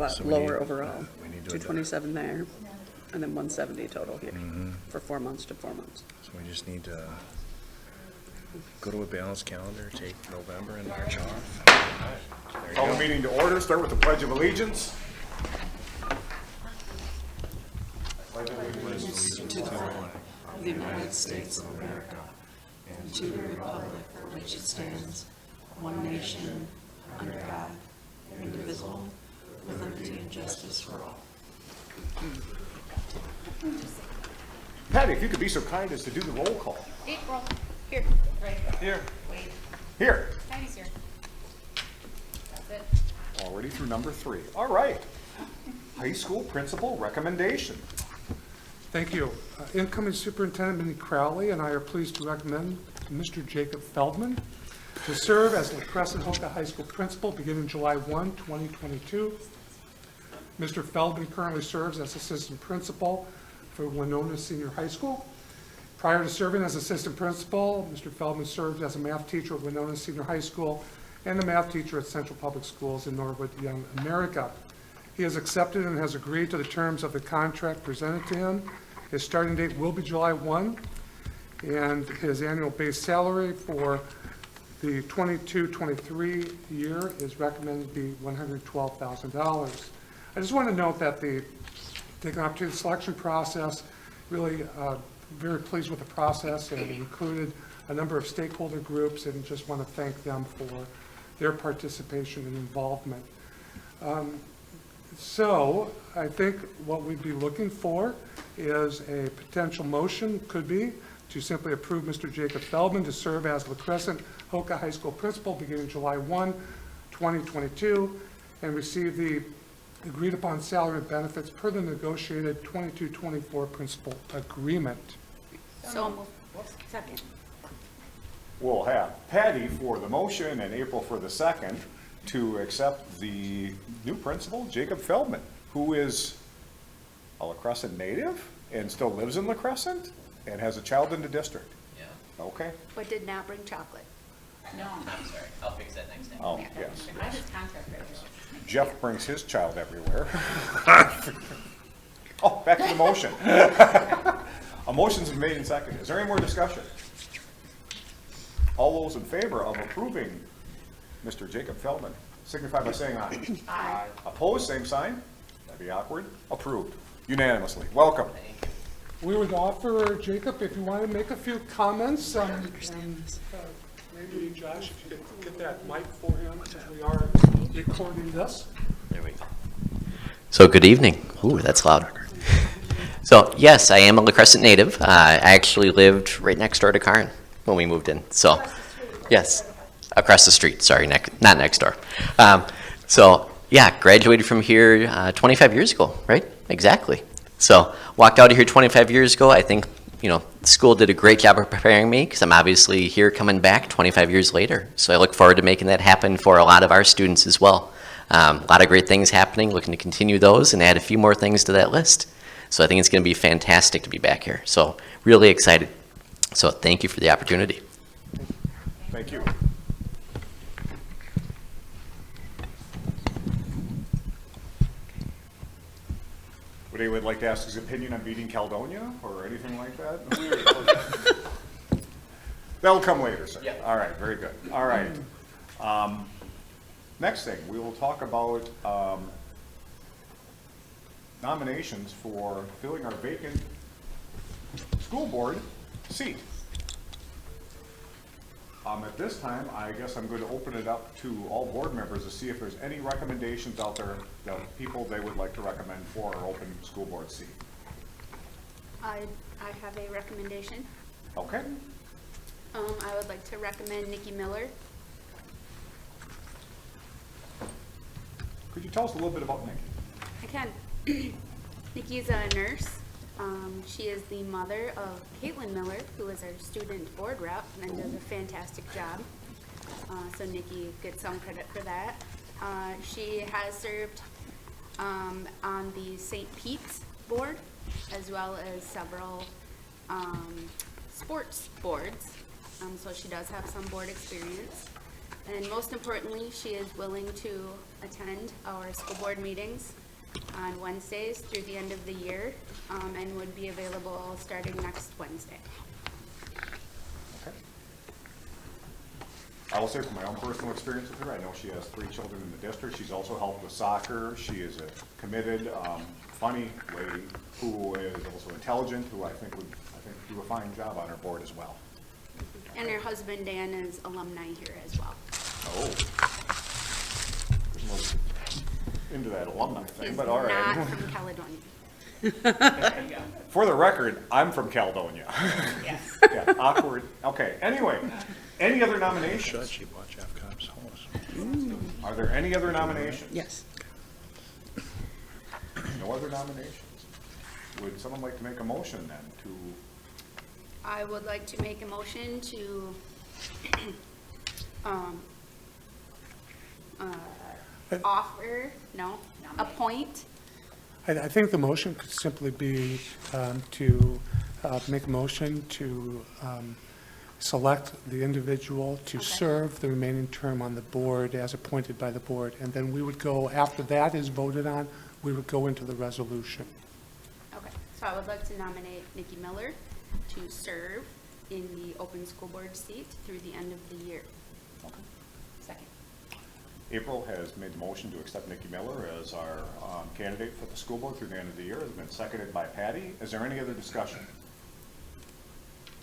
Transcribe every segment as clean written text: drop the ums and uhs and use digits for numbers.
but So lower overall. we need to 227 there, and then 170 total here for 4 months to 4 months. So we just need to go to a balanced calendar, take November and March off. There you Call go. the meeting to order. Start with the Pledge of Allegiance. The United States of America, and to the republic for which it stands, one nation, under God, indivisible, with liberty and justice for all. Patty, if you could be so kind as to do the roll call. April, here. Right. Here. Wait, Here. Patty's here. That's it. Already through number 3. All right. High school principal recommendation. Thank you. Incoming Superintendent Minnie Crowley and I are pleased to recommend Mr. Jacob Feldman to serve as the Crescent Hoka High School principal beginning July 1, 2022. Mr. Feldman currently serves as assistant principal for Winona Senior High School. Prior to serving as assistant principal, Mr. Feldman served as a math teacher at Winona Senior High School and a math teacher at Central Public Schools in Norwood, Young, America. He has accepted and has agreed to the terms of the contract presented to him. His starting date will be July 1, and his annual base salary for the 22-23 year is recommended to be $112,000. I just want to note that taking an opportunity, the selection process, really very pleased with the process, and it included a number of stakeholder groups, and just want to thank them for their participation and involvement. So I think what we'd be looking for is a potential motion, could be, to simply approve Mr. Jacob Feldman to serve as La Crescent Hoka High School principal beginning July 1, 2022, and receive the agreed upon salary and benefits per the negotiated 22-24 principal agreement. So, second. We'll have Patty for the motion and April for the second to accept the new principal, Jacob Feldman, who is a La Crescent native and still lives in La Crescent and has a child in the district. Yeah. Okay. But did not bring chocolate. No, I'm sorry. I'll fix that next time. Oh, yes. I have his contract right here. Jeff brings his child everywhere. Oh, back to the motion. A motion's been made and seconded. Is there any more discussion? All those in favor of approving Mr. Jacob Feldman signify by saying aye. Aye. Opposed, same sign. That'd be awkward. Approved unanimously. Welcome. We would offer Jacob, if you want to make a few comments, and maybe Josh, if you could get that mic for him, since we are recording this. There we go. So good evening. Ooh, that's loud. So yes, I am a La Crescent native. I actually lived right next door to Karin when we moved in. So yes, across the street. Sorry, not next door. So yeah, graduated from here 25 years ago, right? Exactly. So walked out of here 25 years ago. I think, the school did a great job of preparing me because I'm obviously here coming back 25 years later. So I look forward to making that happen for a lot of our students as well. A lot of great things happening, looking to continue those and add a few more things to that list. So I think it's going to be fantastic to be back here. So really excited. So thank you for the opportunity. Thank you. Would anyone like to ask his opinion on beating Caledonia or anything like that? That'll come later, sir. Yeah. All right, very good. All right. Next thing, we will talk about nominations for filling our vacant school board seat. At this time, I guess I'm going to open it up to all board members to see if there's any recommendations out there that people they would like to recommend for our open school board seat. I have a recommendation. Okay. I would like to recommend Nikki Miller. Could you tell us a little bit about Nikki? I can. Nikki's a nurse. She is the mother of Caitlin Miller, who is our student board rep and does a fantastic job. So Nikki gets some credit for that. She has served on the St. Pete's board, as well as several sports boards. So she does have some board experience. And most importantly, she is willing to attend our school board meetings on Wednesdays through the end of the year, and would be available starting next Wednesday. Okay. I will say from my own personal experience with her, I know she has 3 children in the district. She's also helped with soccer. She is a committed, funny lady who is also intelligent, who I think would do a fine job on her board as well. And her husband Dan is alumni here as well. Oh. There's more into that alumni thing, He's but all right. not from Caledonia. For the record, I'm from Caledonia. Yes. Yeah, awkward. Okay, anyway, any other nominations? Should she watch F Cops house? Are there any other nominations? Yes. No other nominations? Would someone like to make a motion then to, I would like to make a motion to appoint. I think the motion could simply be to make a motion to select the individual to Okay. serve the remaining term on the board as appointed by the board. And then we would go, after that is voted on, we would go into the resolution. Okay, so I would like to nominate Nikki Miller to serve in the open school board seat through the end of the year. Second. April has made the motion to accept Nikki Miller as our candidate for the school board through the end of the year. It's been seconded by Patty. Is there any other discussion?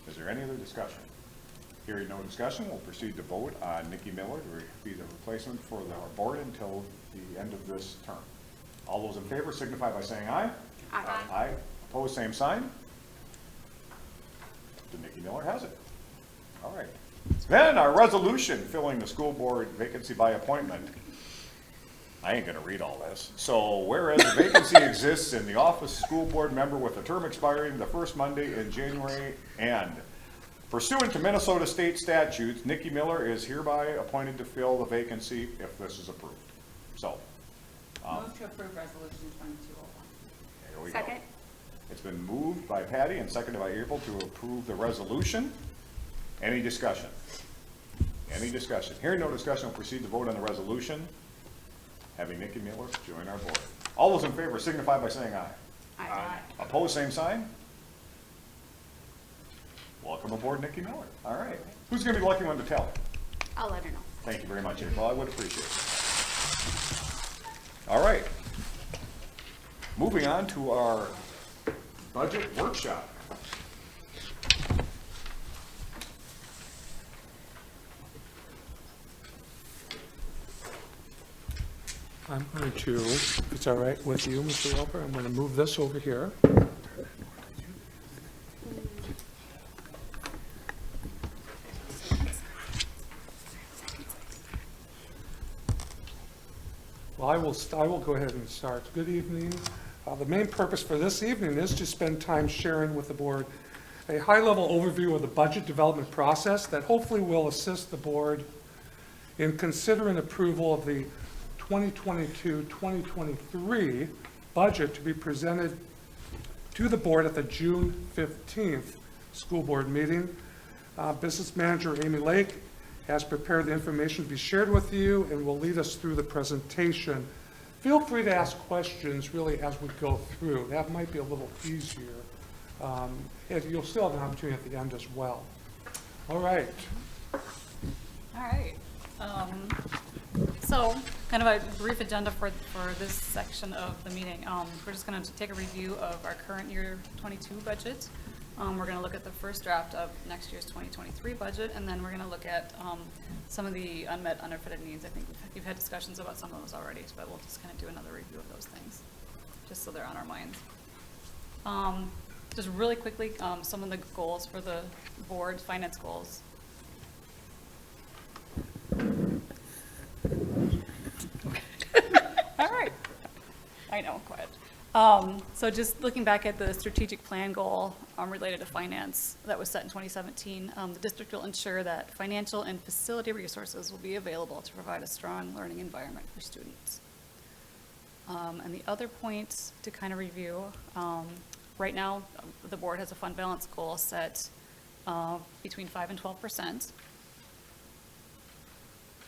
Is there any other discussion? Hearing no discussion, we'll proceed to vote on Nikki Miller to be the replacement for our board until the end of this term. All those in favor signify by saying aye. Aye. Aye. Opposed, same sign. Then Nikki Miller has it. All right. Then our resolution filling the school board vacancy by appointment. I ain't gonna read all this. So whereas a vacancy exists in the office school board member with a term expiring the first Monday in January, and pursuant to Minnesota state statutes, Nikki Miller is hereby appointed to fill the vacancy if this is approved. So, Move to approve resolution 2201. here we go. Second? It's been moved by Patty and seconded by April to approve the resolution. Any discussion? Any discussion? Hearing no discussion, we'll proceed to vote on the resolution, having Nikki Miller join our board. All those in favor signify by saying aye. Aye. Opposed, same sign? Welcome aboard, Nikki Miller. All right. Who's going to be the lucky one to tell her? I'll let her know. Thank you very much, April. I would appreciate it. All right. Moving on to our budget workshop. I'm going to, if it's all right with you, Mr. Roper, I'm going to move this over here. Well, I will go ahead and start. Good evening. The main purpose for this evening is to spend time sharing with the board a high-level overview of the budget development process that hopefully will assist the board in considering approval of the 2022-2023 budget to be presented to the board at the June 15th school board meeting. Business Manager Amy Lake has prepared the information to be shared with you and will lead us through the presentation. Feel free to ask questions really as we go through. That might be a little easier. And you'll still have an opportunity at the end as well. All right. All right. So kind of a brief agenda for this section of the meeting. We're just going to take a review of our current year 22 budget. We're going to look at the first draft of next year's 2023 budget, and then we're going to look at some of the unmet, underfitted needs. I think you've had discussions about some of those already, but we'll just kind of do another review of those things, just so they're on our minds. Just really quickly, some of the goals for the board, finance goals. All right. I know, quiet. So just looking back at the strategic plan goal related to finance that was set in 2017, the district will ensure that financial and facility resources will be available to provide a strong learning environment for students. And the other points to kind of review, right now the board has a fund balance goal set between 5 and 12%.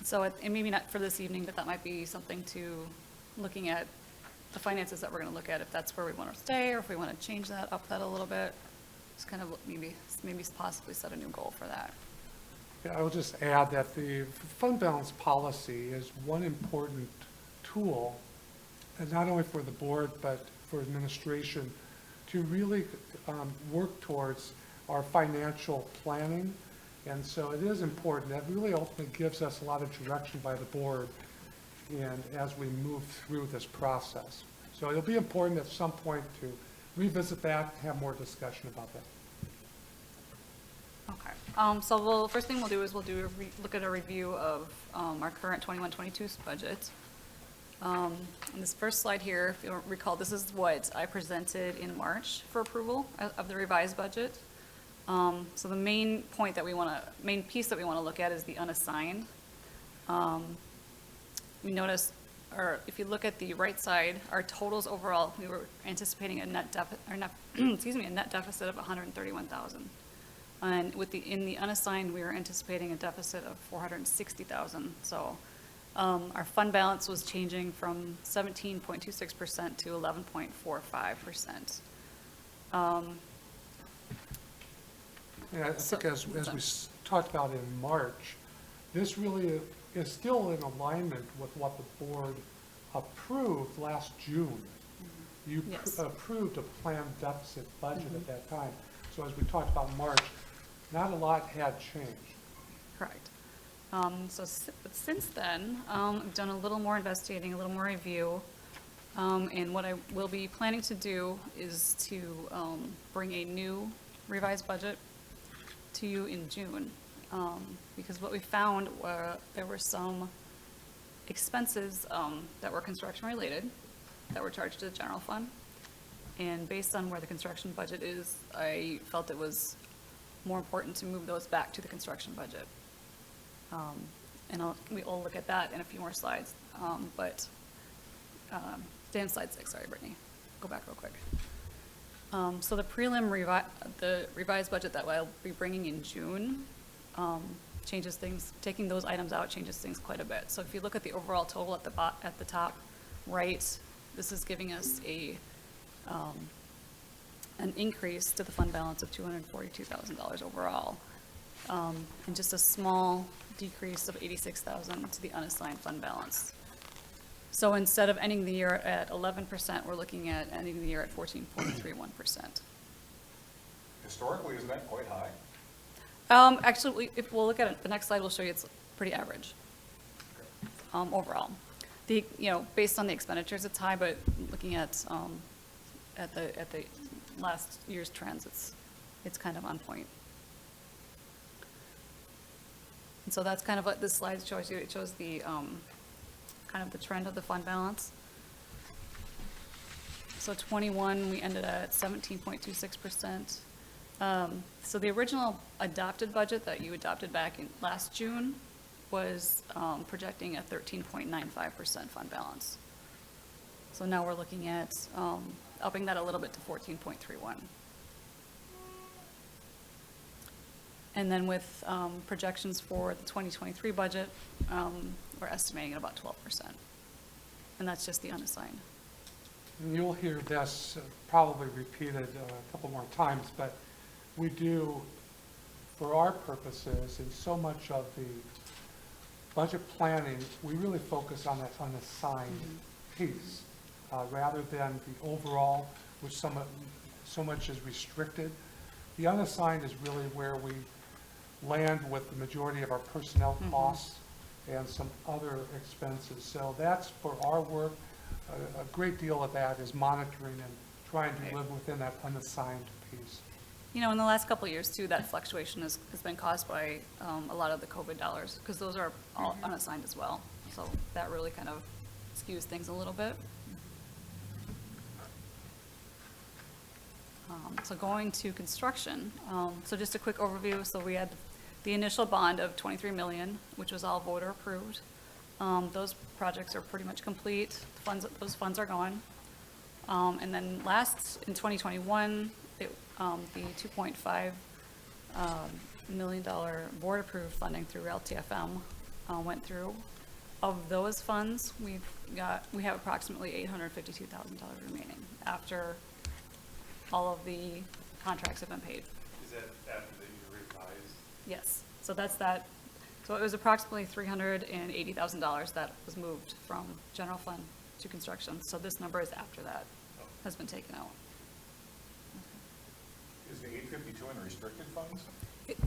So, and maybe not for this evening, but that might be something to, looking at the finances that we're gonna look at, if that's where we wanna stay, or if we wanna change that, up that a little bit. Just kind of maybe possibly set a new goal for that. Yeah, I will just add that the fund balance policy is one important tool, and not only for the board, but for administration, to really work towards our financial planning. And so it is important. That really ultimately gives us a lot of direction by the board and as we move through this process. So it'll be important at some point to revisit that, have more discussion about that. Okay, so first thing we'll do is look at a review of our current 21-22 budget. On this first slide here, if you recall, this is what I presented in March for approval of the revised budget. So the main piece that we want to look at is the unassigned. We notice, or if you look at the right side, our totals overall, we were anticipating a net deficit of 131,000. And in the unassigned, we were anticipating a deficit of 460,000. So our fund balance was changing from 17.26% to 11.45%. Yeah, I think as we talked about in March, this really is still in alignment with what the board approved last June. You Yes. approved a planned deficit budget at that time. So as we talked about in March, not a lot had changed. Correct. But since then, I've done a little more investigating, a little more review. And what I will be planning to do is to bring a new revised budget to you in June. Because what we found were there were some expenses that were construction related that were charged to the general fund. And based on where the construction budget is, I felt it was more important to move those back to the construction budget. And we'll look at that in a few more slides. Stay on slide 6, sorry, Brittany. Go back real quick. So the the revised budget that I'll be bringing in June changes things, taking those items out changes things quite a bit. So if you look at the overall total at the top right, this is giving us an increase to the fund balance of $242,000 overall, and just a small decrease of $86,000 to the unassigned fund balance. So instead of ending the year at 11%, we're looking at ending the year at 14.31%. Historically, isn't that quite high? Actually, if we'll look at it, the next slide will show you it's pretty average overall. Based on the expenditures, it's high, but looking at the last year's trends, it's kind of on point. And so that's kind of what this slide shows you. It shows the kind of the trend of the fund balance. So 21, we ended at 17.26%. So the original adopted budget that you adopted back in last June was projecting a 13.95% fund balance. So now we're looking at upping that a little bit to 14.31. And then with projections for the 2023 budget, we're estimating at about 12%. And that's just the unassigned. And you'll hear this probably repeated a couple more times, but we do, for our purposes, in so much of the budget planning, we really focus on that unassigned piece rather than the overall, which so much is restricted. The unassigned is really where we land with the majority of our personnel costs and some other expenses. So that's for our work. A great deal of that is monitoring and trying to live within that unassigned piece. In the last couple of years too, that fluctuation has been caused by a lot of the COVID dollars, because those are all unassigned as well. So that really kind of skews things a little bit. So going to construction, so just a quick overview. So we had the initial bond of $23 million, which was all voter approved. Those projects are pretty much complete. Those funds are gone. And then in 2021, the $2.5 million board approved funding through Ltfm went through. Of those funds, we have approximately $852,000 remaining after all of the contracts have been paid. Is that after that you revised? Yes, so that's that. So it was approximately $380,000 that was moved from general fund to construction. So this number is after that has been taken out. Is the 852 in restricted funds?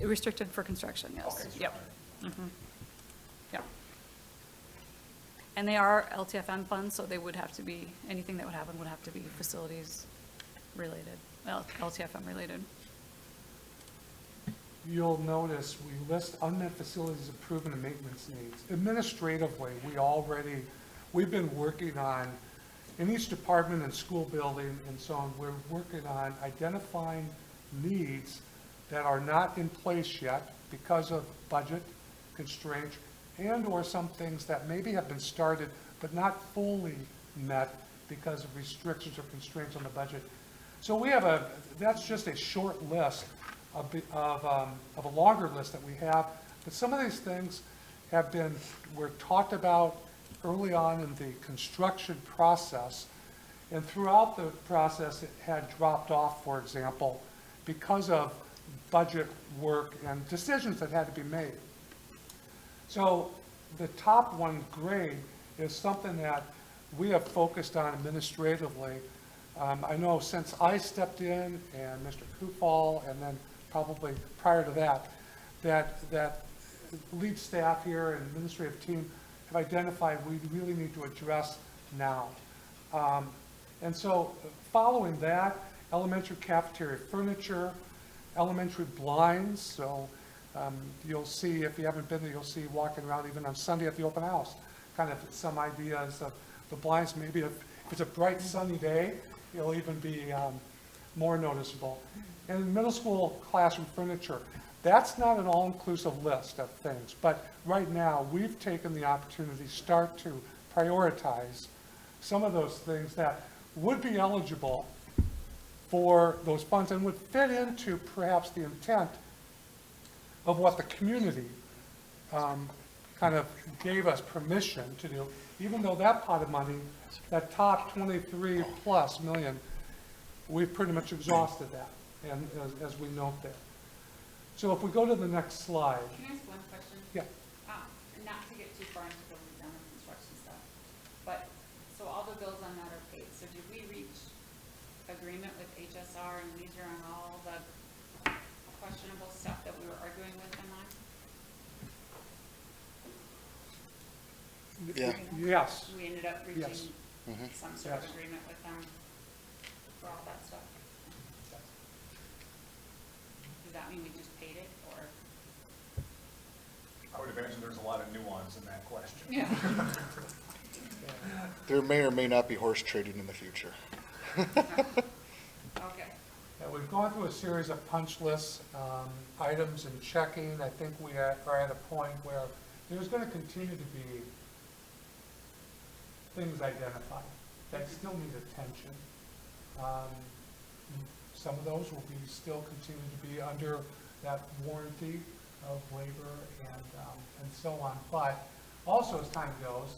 Restricted for construction, yes. Okay, so- Yep. Mhm. Yep. And they are LTFM funds, so they would have to be, anything that would happen would have to be facilities related, LTFM related. You'll notice we list unmet facilities improvement and maintenance needs. Administratively, we've been working on, in each department and school building and so on, we're working on identifying needs that are not in place yet because of budget constraints and/or some things that maybe have been started but not fully met because of restrictions or constraints on the budget. So we have that's just a short list of a longer list that we have. But some of these things were talked about early on in the construction process. And throughout the process, it had dropped off, for example, because of budget work and decisions that had to be made. So the top one grade is something that we have focused on administratively. I know since I stepped in and Mr. Kufal, and then probably prior to that, that lead staff here and administrative team have identified we really need to address now. And so following that, elementary cafeteria furniture, elementary blinds. So you'll see, if you haven't been there, you'll see walking around even on Sunday at the open house, kind of some ideas of the blinds. Maybe if it's a bright sunny day, it'll even be more noticeable. And middle school classroom furniture, that's not an all-inclusive list of things, but right now we've taken the opportunity to start to prioritize some of those things that would be eligible for those funds and would fit into perhaps the intent of what the community kind of gave us permission to do, even though that pot of money, that top 23 plus million, we've pretty much exhausted that, and as we note there. So if we go to the next slide. Can I ask one question? Yeah. Not to get too far into the weeds on the construction stuff, but, so all the bills on that are paid, so did we reach agreement with HSR and Leisure on all the questionable stuff that we were arguing with them on? Yeah. Yes. We ended up Yes. reaching some sort of Yes. agreement with them for all that stuff? Does that mean we just paid it, or? I would imagine there's a lot of nuance in that question. Yeah. There may or may not be horse trading in the future. Okay. Yeah, we've gone through a series of punch lists, items and checking. I think we are at a point where there's going to continue to be things identified that still need attention. Some of those will be still continue to be under that warranty of labor and so on. But also as time goes,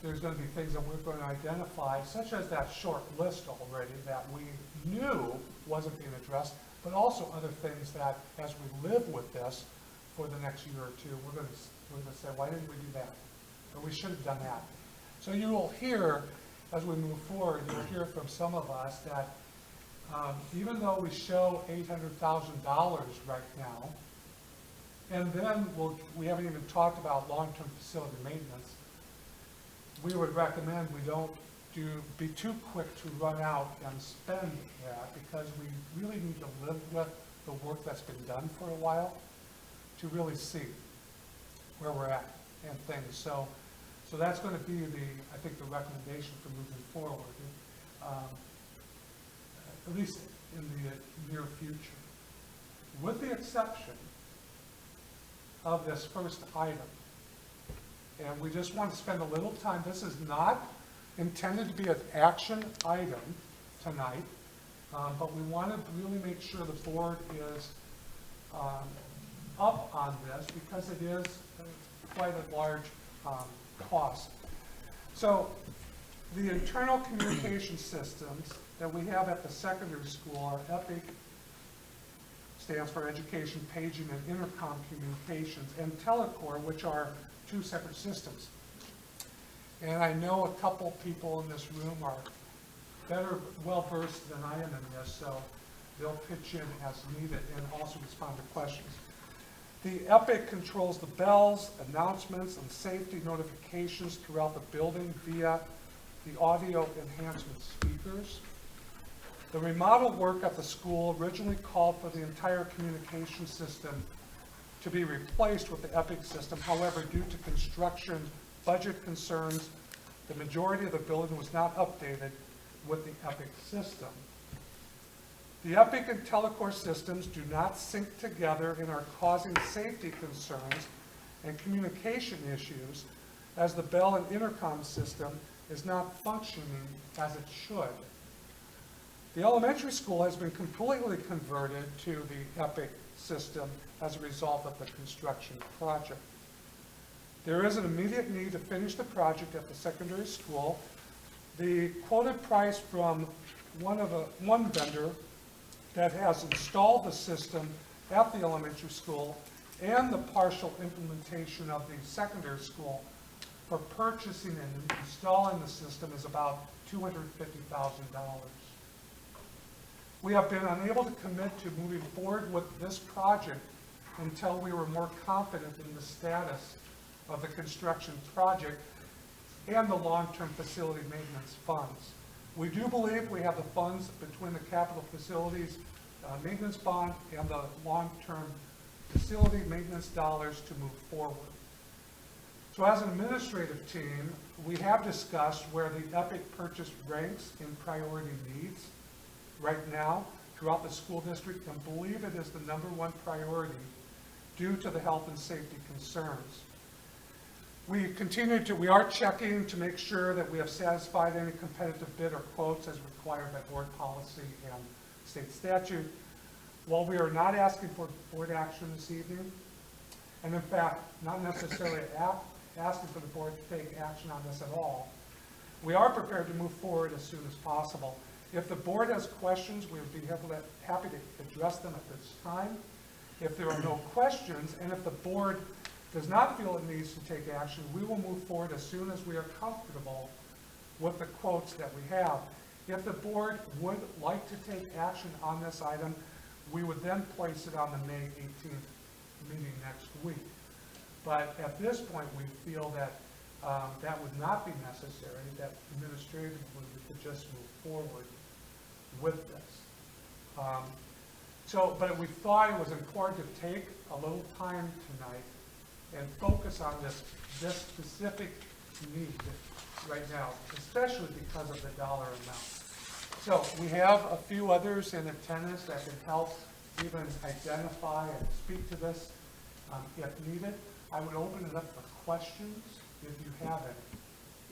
there's going to be things that we're going to identify, such as that short list already that we knew wasn't being addressed, but also other things that as we live with this for the next year or two, we're going to say, why didn't we do that? Or we should have done that. So you will hear, as we move forward, you'll hear from some of us that even though we show $800,000 right now, and then we haven't even talked about long-term facility maintenance, we would recommend we don't be too quick to run out and spend that, because we really need to live with the work that's been done for a while to really see where we're at and things. So that's going to be I think the recommendation for moving forward, at least in the near future, with the exception of this first item. And we just want to spend a little time. This is not intended to be an action item tonight, but we want to really make sure the board is up on this, because it is quite a large cost. So the internal communication systems that we have at the secondary school are EPIC, stands for Education Paging and Intercom Communications, and Telecore, which are two separate systems. And I know a couple people in this room are well-versed than I am in this, so they'll pitch in as needed and also respond to questions. The EPIC controls the bells, announcements, and safety notifications throughout the building via the audio enhancement speakers. The remodel work at the school originally called for the entire communication system to be replaced with the EPIC system. However, due to construction budget concerns, the majority of the building was not updated with the EPIC system. The EPIC and Telecore systems do not sync together and are causing safety concerns and communication issues, as the bell and intercom system is not functioning as it should. The elementary school has been completely converted to the EPIC system as a result of the construction project. There is an immediate need to finish the project at the secondary school. The quoted price from one vendor that has installed the system at the elementary school and the partial implementation of the secondary school for purchasing and installing the system is about $250,000. We have been unable to commit to moving forward with this project until we were more confident in the status of the construction project and the long-term facility maintenance funds. We do believe we have the funds between the capital facilities maintenance bond and the long-term facility maintenance dollars to move forward. So as an administrative team, we have discussed where the EPIC purchase ranks in priority needs right now throughout the school district, and believe it is the #1 priority due to the health and safety concerns. We are checking to make sure that we have satisfied any competitive bid or quotes as required by board policy and state statute. While we are not asking for board action this evening, and in fact, not necessarily asking for the board to take action on this at all, we are prepared to move forward as soon as possible. If the board has questions, we would be happy to address them at this time. If there are no questions, and if the board does not feel it needs to take action, we will move forward as soon as we are comfortable with the quotes that we have. If the board would like to take action on this item, we would then place it on the May 18th meeting next week. But at this point, we feel that that would not be necessary, that administratively we could just move forward with this. But we thought it was important to take a little time tonight and focus on this specific need right now, especially because of the dollar amount. So we have a few others in attendance that can help even identify and speak to this if needed. I would open it up for questions if you have any.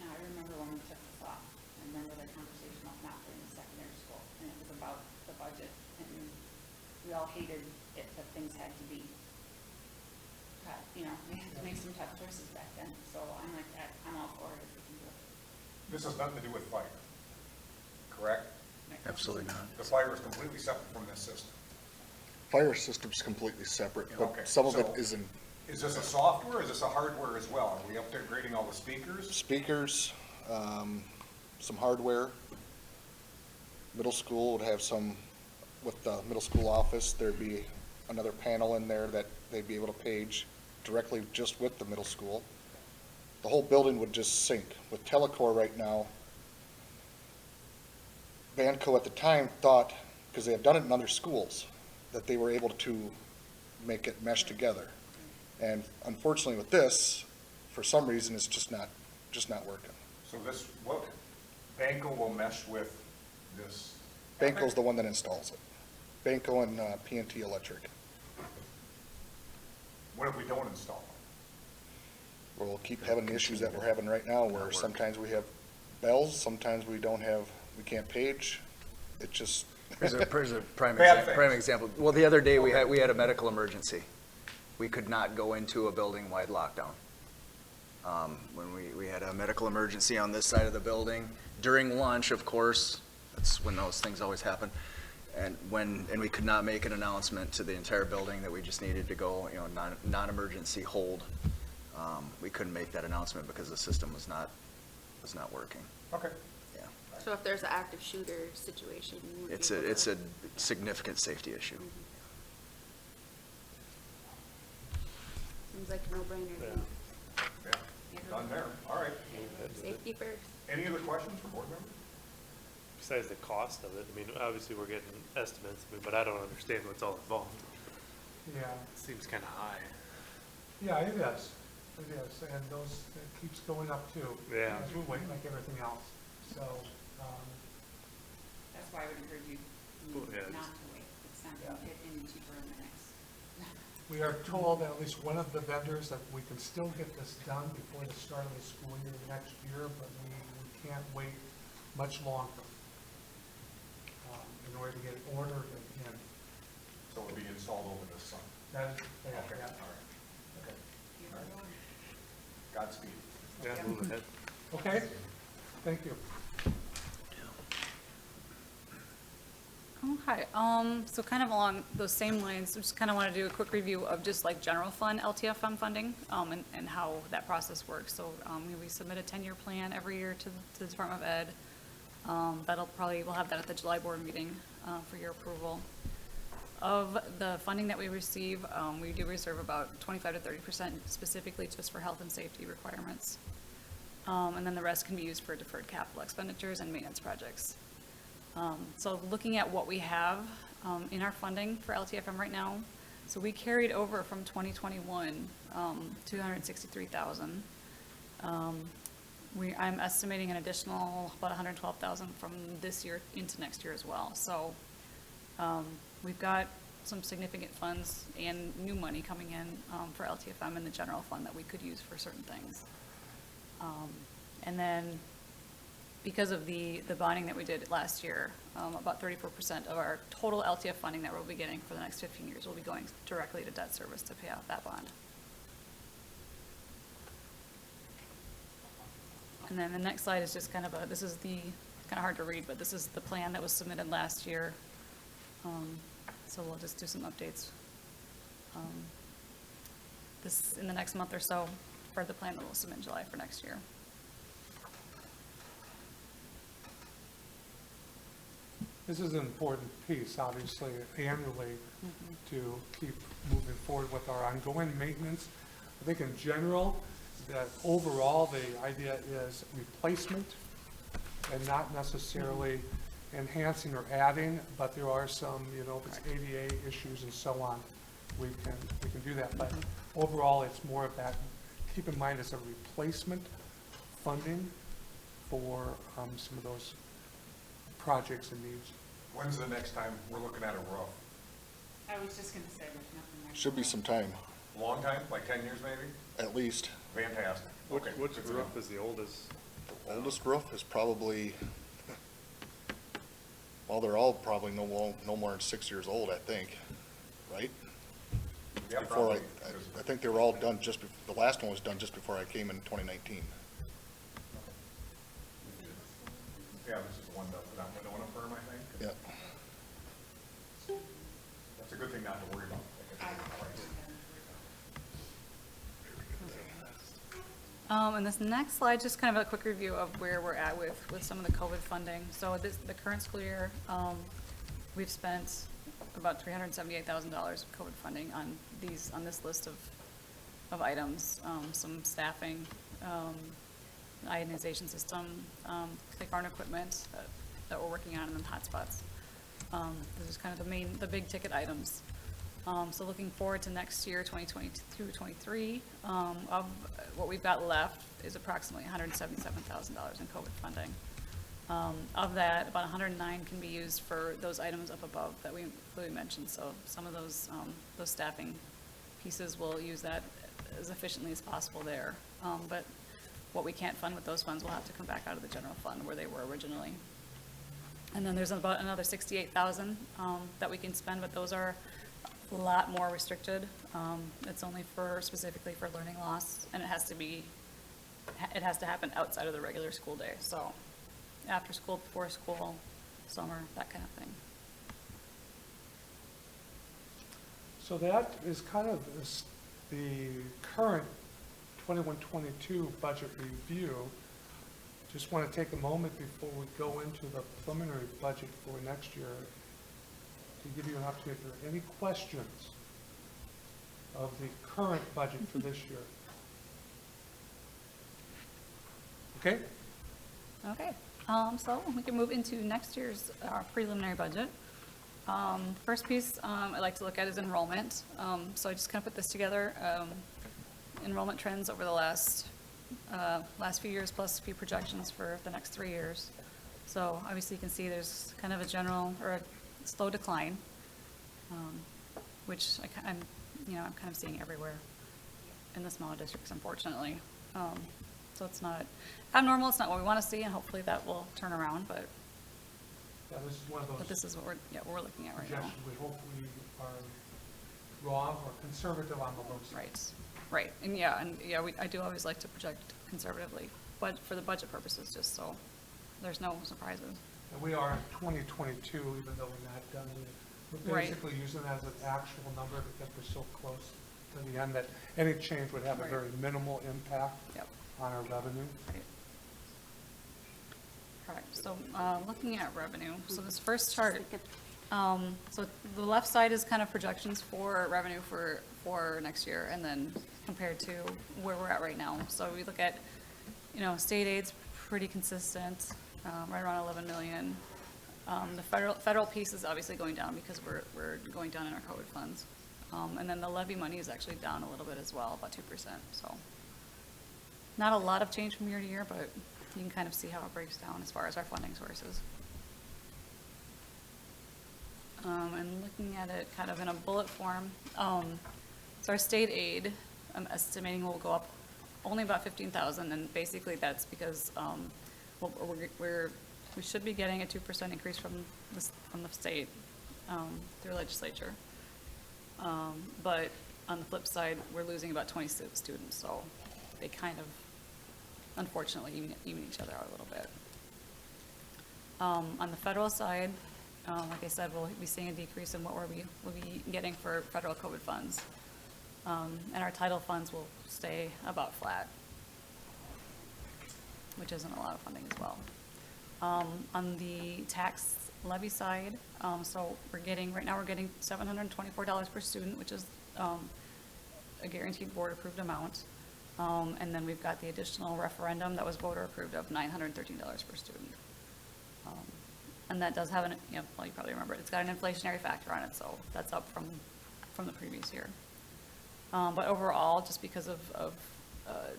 Now, I remember when we took this off, I remember the conversation about not putting the secondary school, and it was about the budget, and we all hated it that things had to be cut, we had to make some tough choices back then, so I'm like, I'm all for it if we can do it. This has nothing to do with fire, correct? Absolutely not. The fire is completely separate from this system. Fire system's completely separate, Okay, but some of it so- isn't. Is this a software, or is this a hardware as well? Are we upgrading all the speakers? Speakers, some hardware. Middle school would have some, with the middle school office, there'd be another panel in there that they'd be able to page directly just with the middle school. The whole building would just sync. With Telecore right now, Vanco at the time thought, because they have done it in other schools, that they were able to make it mesh together. And unfortunately with this, for some reason, it's just not working. So what, Banco will mesh with this? Banco's the one that installs it. Banco and P&T Electric. What if we don't install them? We'll keep having the issues that we're having right now, where sometimes we have bells, sometimes we can't page. It just. Here's a prime Bad things. example. Well, the other day we had a medical emergency. We could not go into a building-wide lockdown. When we had a medical emergency on this side of the building, during lunch, of course, that's when those things always happen. And we could not make an announcement to the entire building that we just needed to go, non-emergency hold. We couldn't make that announcement because the system was not working. Okay. Yeah. So if there's an active shooter situation, you would be able It's to- a significant safety issue. Seems like a no-brainer. Yeah, done there. All right. Safety first. Any other questions from board members? Besides the cost of it, I mean, obviously we're getting estimates, but I don't understand what's all involved. Yeah, It seems kind of high. yeah, it is. It is, and it keeps going up too. Yeah. As we wait, like everything else. So, That's why I would encourage you Well, yeah, not just- to wait. It's not going to get any cheaper in the next. we are told that at least one of the vendors that we can still get this done before the start of the school year next year, but we can't wait much longer in order to get it ordered in. So it'll be installed over this summer. That is, Okay, all yeah. right. Okay. All right. Godspeed. Yeah, move ahead. Okay, thank you. Oh, hi. So kind of along those same lines, I just kind of want to do a quick review of just like general fund, Ltfm funding, and how that process works. So, we submit a 10-year plan every year to the Department of Ed. We'll have that at the July board meeting, for your approval. Of the funding that we receive, we do reserve about 25 to 30% specifically just for health and safety requirements. And then the rest can be used for deferred capital expenditures and maintenance projects. So looking at what we have in our funding for Ltfm right now, so we carried over from 2021, 263,000. I'm estimating an additional about 112,000 from this year into next year as well. So we've got some significant funds and new money coming in for Ltfm in the general fund that we could use for certain things. And then because of the bonding that we did last year, about 34% of our total LTF funding that we'll be getting for the next 15 years will be going directly to debt service to pay off that bond. And then the next slide is just kind of this is kind of hard to read, but this is the plan that was submitted last year. So we'll just do some updates this in the next month or so for the plan that we'll submit in July for next year. This is an important piece, obviously, annually, to keep moving forward with our ongoing maintenance. I think in general, that overall, the idea is replacement and not necessarily enhancing or adding, but there are some, if it's ADA issues and so on, we can do that. But overall, it's more of that, keep in mind it's a replacement funding for some of those projects and needs. When's the next time we're looking at a roof? I was just going to say there's nothing there. Should be some time, Long time, like 10 years maybe? at least. Fantastic. Which Okay. roof good to know. is the oldest? The oldest roof is probably, well, they're all probably no more than 6 years old, I think, right? Yeah, Before probably. I think they were all done the last one was done just before I came in 2019. Yeah, this is the one that window in a firm, I think. Yeah. That's a good thing not to worry about. And this next slide, just kind of a quick review of where we're at with some of the COVID funding. So the current school year, we've spent about $378,000 of COVID funding on this list of items, some staffing, ionization system, click barn equipment that we're working on, and then hotspots. This is kind of the big ticket items. So looking forward to next year, 2022-23, of what we've got left is approximately $177,000 in COVID funding. Of that, about 109 can be used for those items up above that we mentioned. So some of those staffing pieces will use that as efficiently as possible there. But what we can't fund with those funds will have to come back out of the general fund where they were originally. And then there's about another 68,000 that we can spend, but those are a lot more restricted. It's only specifically for learning loss, and it has to be it has to happen outside of the regular school day, so after school, before school, summer, that kind of thing. So that is kind of the current 21-22 budget review. Just want to take a moment before we go into the preliminary budget for next year to give you an opportunity for any questions of the current budget for this year. Okay? Okay, so we can move into next year's preliminary budget. First piece I'd like to look at is enrollment. So I just kind of put this together, enrollment trends over the last few years, plus a few projections for the next 3 years. So obviously you can see there's kind of a general, or a slow decline, which I'm kind of seeing everywhere in the smaller districts, unfortunately. So it's not abnormal, it's not what we want to see, and hopefully that will turn around, but Yeah, this is one of but those this is what we're looking at right now. projections we hope we are wrong or conservative on the low side. Right, and I do always like to project conservatively, but for the budget purposes, just so there's no surprises. And we are in 2022, even though we're not done with it. We're Right. basically using that as an actual number because we're so close to the end that any change would have a Right. very minimal impact Yep. on our revenue. Right. Correct, so, looking at revenue, so this first chart, so the left side is kind of projections for revenue for next year, and then compared to where we're at right now. So we look at, state aid's pretty consistent, right around 11 million. The federal piece is obviously going down because we're going down in our COVID funds. And then the levy money is actually down a little bit as well, about 2%, so. Not a lot of change from year to year, but you can kind of see how it breaks down as far as our funding sources. And looking at it kind of in a bullet form, so our state aid, I'm estimating will go up only about 15,000, and basically that's because we should be getting a 2% increase from the state through legislature. But on the flip side, we're losing about 20 students, so they kind of, unfortunately, even each other out a little bit. On the federal side, like I said, we'll be seeing a decrease in what we'll be getting for federal COVID funds. And our title funds will stay about flat, which isn't a lot of funding as well. On the tax levy side, so right now we're getting $724 per student, which is a guaranteed board approved amount. And then we've got the additional referendum that was voter approved of $913 per student. And that does have you probably remember it. It's got an inflationary factor on it, so that's up from the previous year. But overall, just because of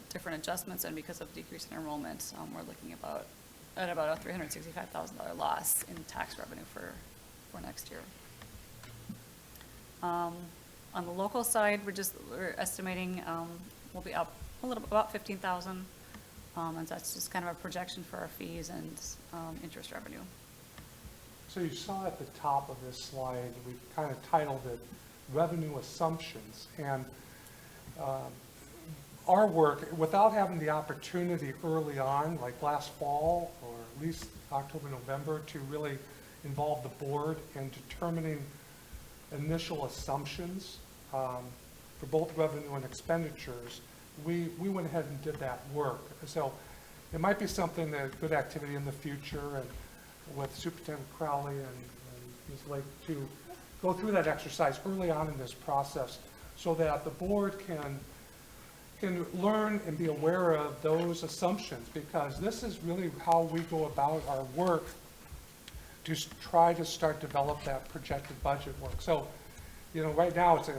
different adjustments and because of decrease in enrollment, we're looking at about a $365,000 loss in tax revenue for next year. On the local side, we're estimating we'll be up a little, about 15,000, and that's just kind of a projection for our fees and interest revenue. So you saw at the top of this slide, we kind of titled it Revenue Assumptions. And our work, without having the opportunity early on, like last fall, or at least October, November, to really involve the board in determining initial assumptions for both revenue and expenditures, we went ahead and did that work. So it might be something, a good activity in the future, and with Superintendent Crowley and Ms. Lake to go through that exercise early on in this process so that the board can learn and be aware of those assumptions, because this is really how we go about our work to try to start develop that projected budget work. So, right now it's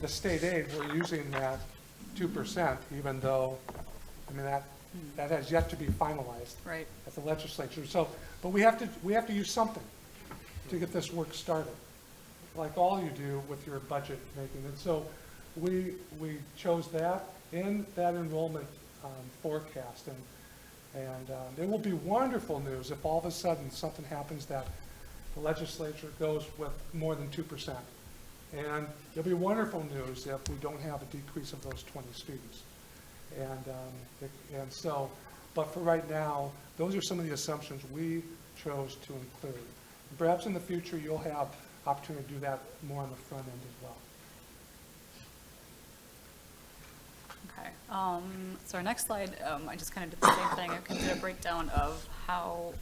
the state aid, we're using that 2%, even though, that has yet to be finalized Right. at the legislature. So, but we have to use something to get this work started, like all you do with your budget making. And so we chose that in that enrollment forecast. And it will be wonderful news if all of a sudden something happens that the legislature goes with more than 2%. And it'll be wonderful news if we don't have a decrease of those 20 students. And so, but for right now, those are some of the assumptions we chose to include. Perhaps in the future, you'll have opportunity to do that more on the front end as well. Okay, so our next slide, I just kind of did the same thing. I kind of did a breakdown of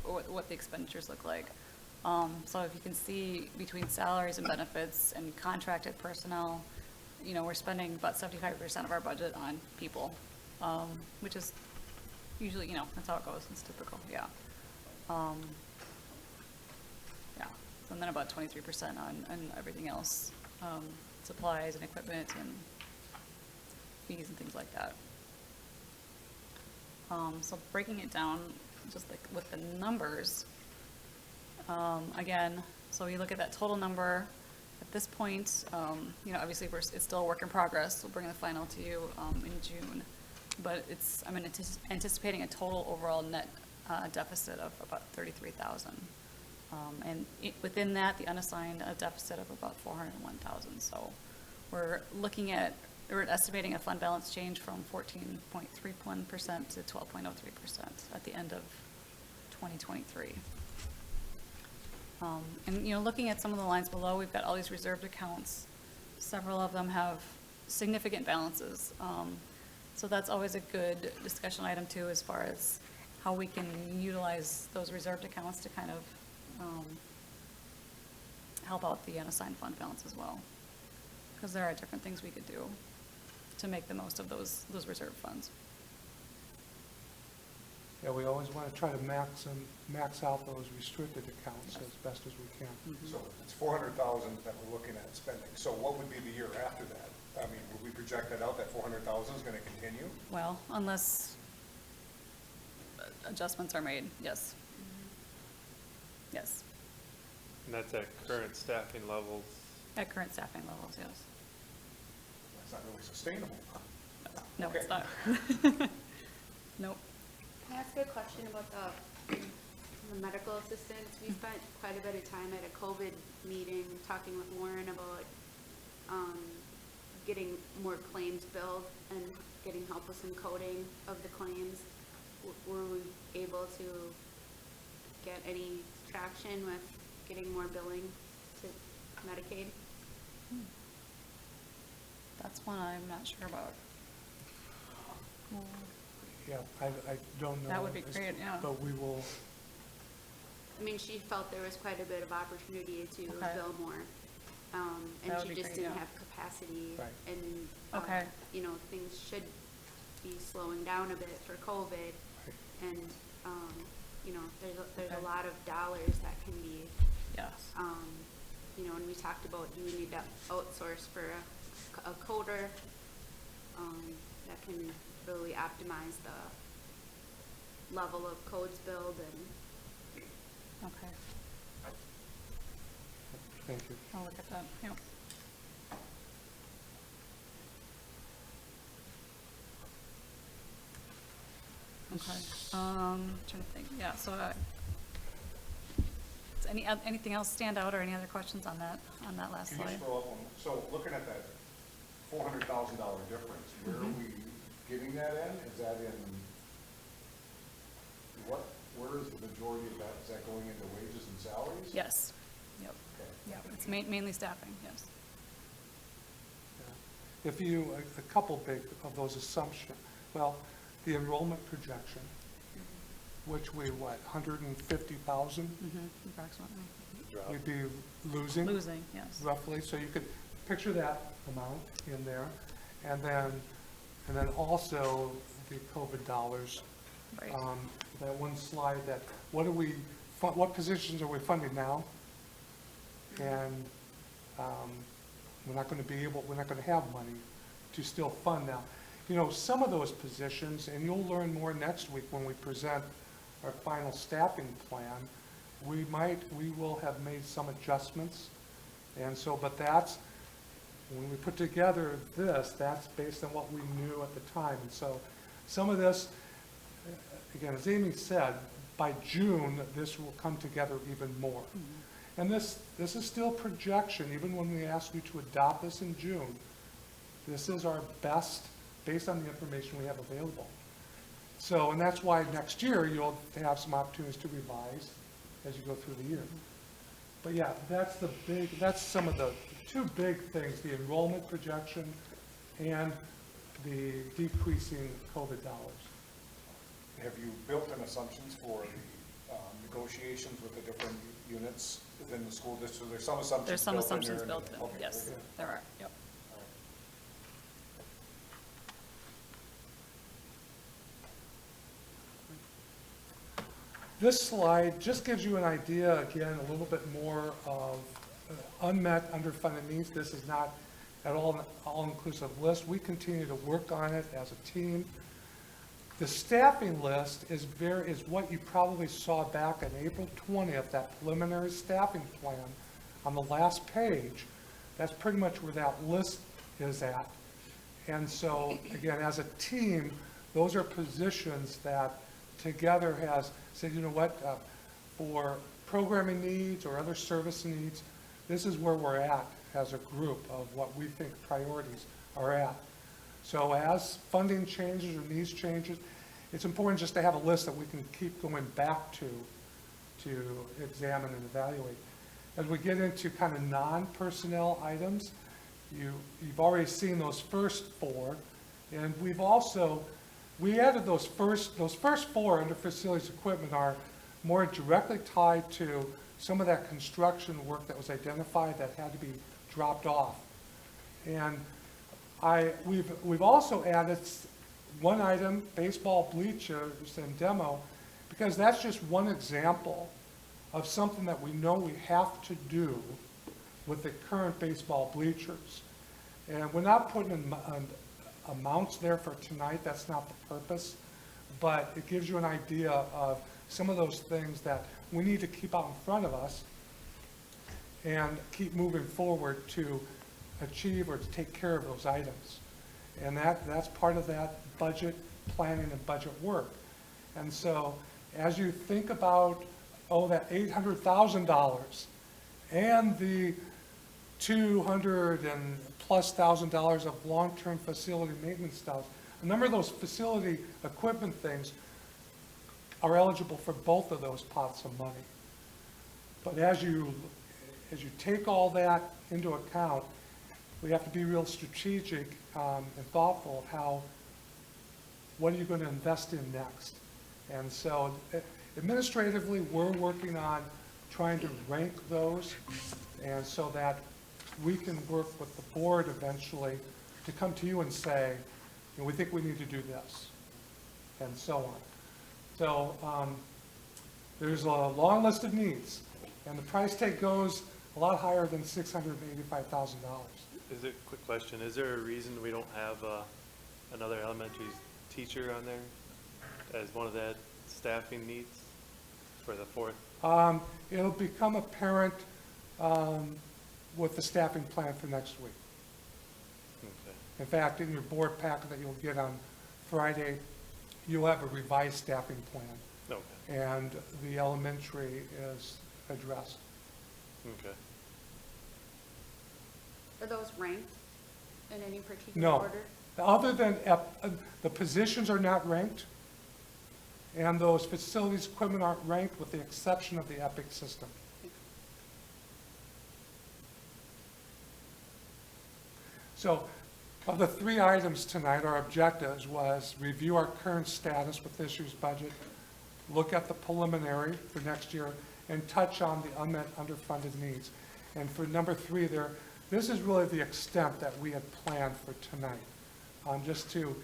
what the expenditures look like. So if you can see between salaries and benefits and contracted personnel, you know, we're spending about 75% of our budget on people, which is usually, you know, that's how it goes. It's typical, yeah. Yeah, and then about 23% on everything else, supplies and equipment and fees and things like that. So breaking it down, just like with the numbers, again, so you look at that total number. At this point, you know, obviously it's still a work in progress. We'll bring the final to you in June, but I'm anticipating a total overall net deficit of about 33,000, and within that, the unassigned deficit of about 401,000. So we're estimating a fund balance change from 14.31% to 12.03% at the end of 2023. And, you know, looking at some of the lines below, we've got all these reserved accounts. Several of them have significant balances. So that's always a good discussion item too, as far as how we can utilize those reserved accounts to kind of help out the unassigned fund balance as well. Because there are different things we could do to make the most of those reserve funds. Yeah, we always want to try to max out those restricted accounts as best as we can. So it's 400,000 that we're looking at spending. So what would be the year after that? I mean, would we project that out, that 400,000 is going to continue? Well, unless adjustments are made, yes. Yes, And that's at current staffing levels. at current staffing levels, yes. That's not really sustainable. No, it's not. Nope. Can I ask a question about the medical assistants? We spent quite a bit of time at a COVID meeting talking with Warren about getting more claims billed and getting help with some coding of the claims. Were we able to get any traction with getting more billing to Medicaid? That's one I'm not sure about. Yeah, I don't know. That would be great, yeah. But we will, I mean, she felt there was quite a bit of opportunity to Okay. bill more. And That she would be just great, didn't yeah. have capacity. Right. And, Okay. you know, things should be slowing down a bit for COVID. And, you know, there's Okay. a lot of dollars that can be, Yes. you know, and we talked about, do we need to outsource for a coder that can really optimize the level of codes billed and Okay, thank you. I'll look at that, yeah. Okay, trying to think, yeah, so, does anything else stand out or any other questions on that last Can you slide? just throw up one? So looking at that $400,000 difference, where are we getting that in? Is that in, where is the majority of that? Is that going into wages and salaries? Yes, yep, Okay. yep, it's mainly staffing, yes. Yeah. If you, a couple big of those assumptions, well, the enrollment projection, which we, 150,000 Approximately. we'd be losing Losing, yes. roughly, so you could picture that amount in there. And then also the COVID dollars. Right. That one slide that, what positions are we funding now? And we're not going to have money to still fund now. You know, some of those positions, and you'll learn more next week when we present our final staffing plan, we will have made some adjustments. And so, but that's, when we put together this, that's based on what we knew at the time. And so some of this, again, as Amy said, by June, this will come together even more. And this is still projection, even when we ask you to adopt this in June. This is our best based on the information we have available. So, and that's why next year you'll have some opportunities to revise as you go through the year. But yeah, that's some of the two big things, the enrollment projection and the decreasing COVID dollars. Have you built in assumptions for the negotiations with the different units within the school district? There's some assumptions There's some built in there assumptions and- built in, okay, yes, very good. there are, yep. This slide just gives you an idea, again, a little bit more of unmet underfunded needs. This is not at all an all-inclusive list. We continue to work on it as a team. The staffing list is what you probably saw back on April 20th, that preliminary staffing plan on the last page. That's pretty much where that list is at. And so, again, as a team, those are positions that together has said, you know what, for programming needs or other service needs, this is where we're at as a group of what we think priorities are at. So as funding changes or needs changes, it's important just to have a list that we can keep going back to examine and evaluate. As we get into kind of non-personnel items, you've already seen those first four, and we added those first four under facilities equipment are more directly tied to some of that construction work that was identified that had to be dropped off. And we've also added one item, baseball bleachers and demo, because that's just one example of something that we know we have to do with the current baseball bleachers. And we're not putting in amounts there for tonight, that's not the purpose, but it gives you an idea of some of those things that we need to keep out in front of us and keep moving forward to achieve or to take care of those items. And that's part of that budget planning and budget work. And so as you think about, that $800,000 and the $200,000+ of long-term facility maintenance stuff, a number of those facility equipment things are eligible for both of those pots of money. But as you take all that into account, we have to be real strategic and thoughtful of what are you going to invest in next. And so administratively, we're working on trying to rank those, and so that we can work with the board eventually to come to you and say, we think we need to do this, and so on. So there's a long list of needs, and the price tag goes a lot higher than $685,000. Is it, quick question, is there a reason we don't have another elementary teacher on there as one of that staffing needs for the fourth? It'll become apparent with the staffing plan for next week. Okay. In fact, in your board packet that you'll get on Friday, you'll have a revised staffing plan, Okay. and the elementary is addressed. Okay. Are those ranked in any particular No. order? Other than, the positions are not ranked, and those facilities equipment aren't ranked with the exception of the EPIC system. So, of the three items tonight, our objectives was review our current status with this year's budget, look at the preliminary for next year, and touch on the unmet underfunded needs. And for number three there, this is really the extent that we had planned for tonight. Just to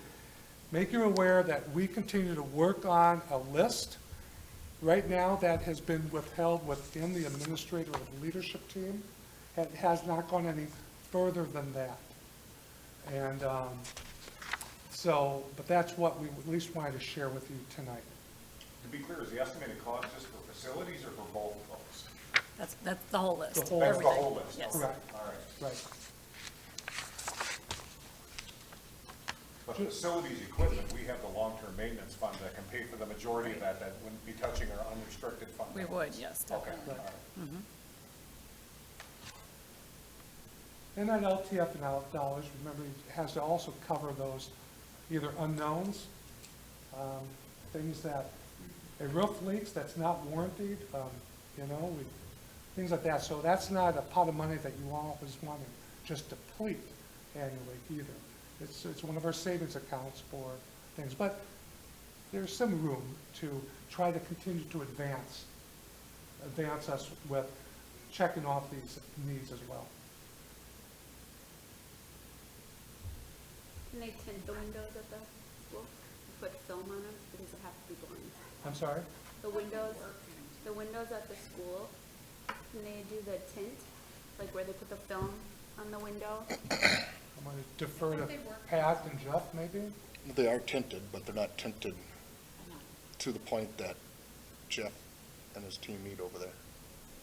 make you aware that we continue to work on a list right now that has been withheld within the administrator or the leadership team. It has not gone any further than that. And but that's what we at least wanted to share with you tonight. To be clear, is the estimated cost just for facilities or for both of those? That's the whole list. The whole- That's the everything. whole list? Yes. Okay, Right. all right. Right. But facilities equipment, we have the long-term maintenance fund that can pay for the majority of that wouldn't be touching our unrestricted fund. We would, yes, Okay, definitely. all right. And that LTF and out dollars, remember, it has to also cover those either unknowns, things that, a roof leaks that's not warranted, things like that. So that's not a pot of money that you always want to just deplete annually either. It's one of our savings accounts for things, but there's some room to try to continue to advance us with checking off these needs as well. Can they tint the windows at the school? Put film on them, or does it have to be blind? I'm sorry? The windows at the school, can they do the tint? Like where they put the film on the window? I'm going to defer to Pat and Jeff, maybe? They are tinted, but they're not tinted to the point that Jeff and his team need over there.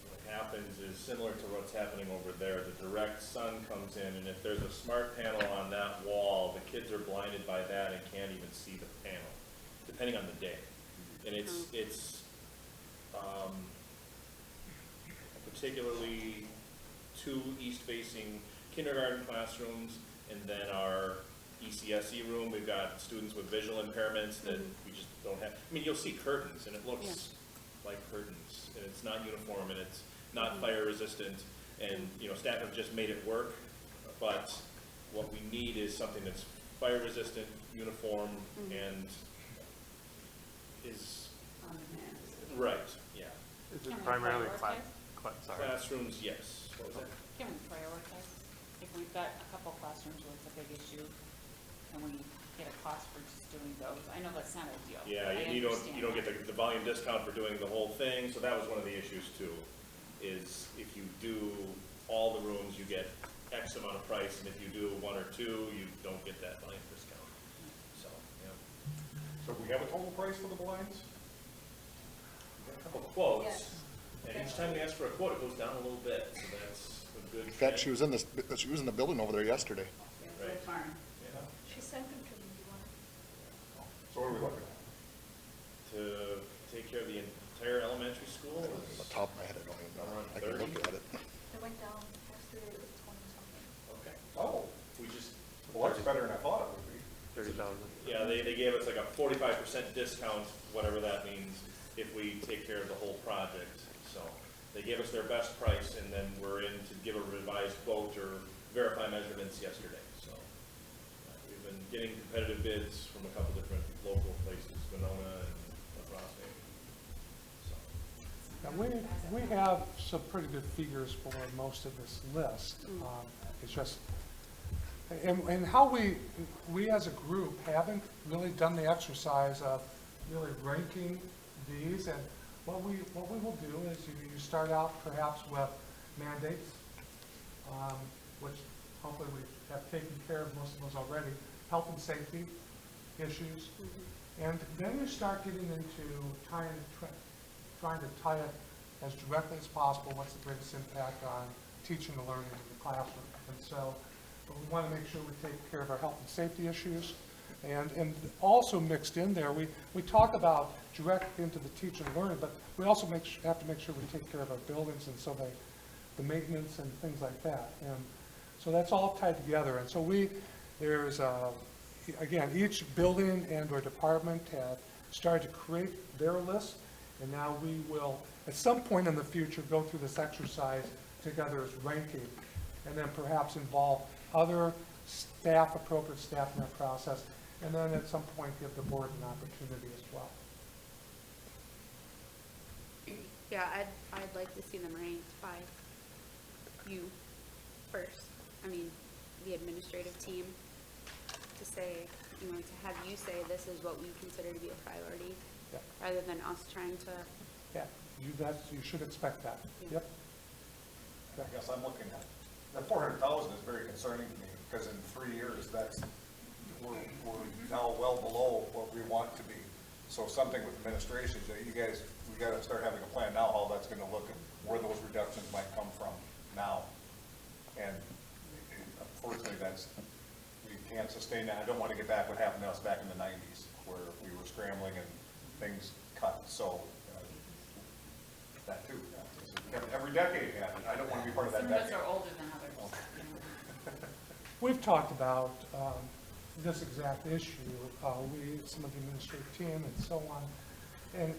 What happens is similar to what's happening over there. The direct sun comes in, and if there's a smart panel on that wall, the kids are blinded by that and can't even see the panel, depending on the day. And it's particularly 2 east-facing kindergarten classrooms, and then our ECSE room. We've got students with visual impairments that we just don't have. I mean, you'll see curtains, and it looks like curtains, and it's not uniform, and it's not fire resistant, and staff have just made it work. But what we need is something that's fire resistant, uniform, and is right. Yeah. Is Can it we primarily prioritize? Classrooms? Yes. What was that? Can we prioritize? If we've got a couple classrooms where it's a big issue, and we get a cost for just doing those, I know that's not ideal. Yeah, I you don't understand get the volume discount for doing the whole thing, so that was one of the issues too, is if you do all the rooms, you get X amount of price, and if you do 1 or 2, you don't get that volume discount. So, yeah. So we have a total price for the blinds? We got a couple quotes, and each time we ask for a quote, it goes down a little bit, so that's a good In fact, trend. she was in the building over there yesterday. Right. Farm. Yeah. She sent them to me, you want So what are we looking at? To take care of the entire elementary school On the is, top of my head, I don't even know. I can look at it. It went down yesterday, it was 20-something. okay. Oh, We just, well, that's better than I thought it would be. 30,000. yeah, they gave us like a 45% discount, whatever that means, if we take care of the whole project. So they gave us their best price, and then we're in to give a revised quote or verify measurements yesterday. So we've been getting competitive bids from a couple different local places, Winona and LaCrosse. So, Now, we have some pretty good figures for most of this list. It's just, and how we as a group haven't really done the exercise of really ranking these. And what we will do is you start out perhaps with mandates, which hopefully we have taken care of most of those already, health and safety issues. And then you start getting into trying to tie it as directly as possible, what's the greatest impact on teaching and learning in the classroom. And so but we want to make sure we take care of our health and safety issues. And also mixed in there, we talk about direct into the teaching and learning, but we also have to make sure we take care of our buildings, and so the maintenance and things like that. And so that's all tied together. And so there's again, each building and or department have started to create their list, and now we will, at some point in the future, go through this exercise together as ranking, and then perhaps involve other staff, appropriate staff in that process, and then at some point give the board an opportunity as well. Yeah, I'd like to see them ranked by you first. I mean, the administrative team, to say, to have you say this is what we consider to be a priority, Yeah. rather than us trying to, Yeah, you should expect that. Yeah. Yep. I guess I'm looking at, the 400,000 is very concerning to me, because in 3 years, we're now well below what we want to be. So something with administration, we got to start having a plan now, how that's going to look, and where those reductions might come from now. And unfortunately, we can't sustain that. I don't want to get back what happened to us back in the 90s, where we were scrambling and things cut. So that too. Every decade happened. I don't want to be part of that Some of us decade. are older than others. We've talked about this exact issue. Some of the administrative team and so on. And